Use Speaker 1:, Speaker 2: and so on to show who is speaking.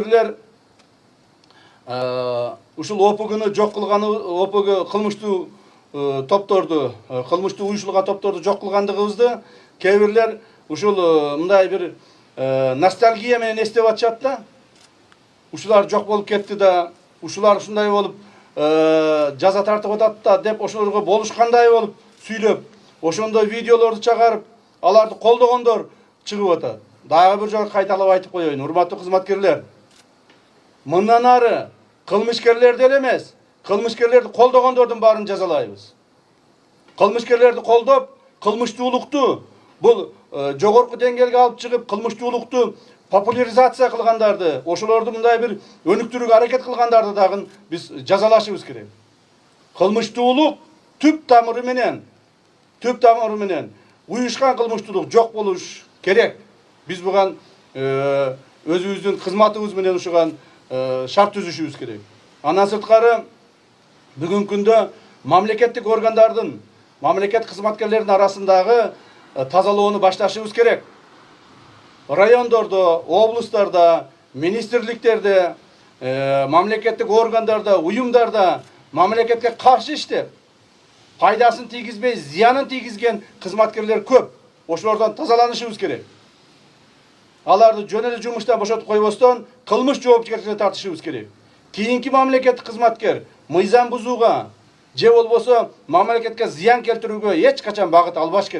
Speaker 1: biрлер ушул ОПГны жок кылганы, ОПГ кылмыштуу топторду, кылмыштуу уюшулган топторду жок кылгандыгыбызды кээ бирлер ушул мындай бир ностальгия менен эстеп атышат да. Ушулар жок болуп кетти да, ушулар ушундай болуп жаза тартып атат да деп ошолорго болушкандай болуп сүйлөп, ошондой видеолорду чыгарып, аларды колдогондор чыгып атат. Дагы бир жолу кайталап айтып коеюн, урматтуу кызматкерлер. Мындан ары кылмышкерлерди эле эмес, кылмышкерлерди колдогондордун баарын жазалайбыз. Кылмышкерлерди колдоп, кылмыштуулукту бул жогорку деңгээлге алып чыгып, кылмыштуулукту популяризация кылгандарды, ошолорду мындай бир өнүктүрүүгө аракет кылгандарды дагы биз жазалашыбыз керек. Кылмыштуулук түп тамыры менен уюшкан кылмыштуулук жок болуш керек. Биз буга өзүбүздүн кызматыбыз менен ушуган шарт түзүшүбүз керек. Андан сырткары бүгүнкү күндө мамлекеттик органдардын, мамлекет кызматкерлеринин арасындагы тазалоону башташыбыз керек. Райондордо, облустарда, министрликтерде, мамлекеттик органдарда, уюмдарда мамлекетке каршы иштеп, пайдасын тийгизбей, зыянын тийгизген кызматкерлер көп. Ошолордон тазаланышыбыз керек. Аларды жөн эле жумуштан бошотуп койбостон, кылмыш жоопкерчиликке тартышыбыз керек. Кийинки мамлекеттик кызматкер мыйзам бузууга же болбосо мамлекетке зыян келтирүүгө эч качан багыт албаш керек.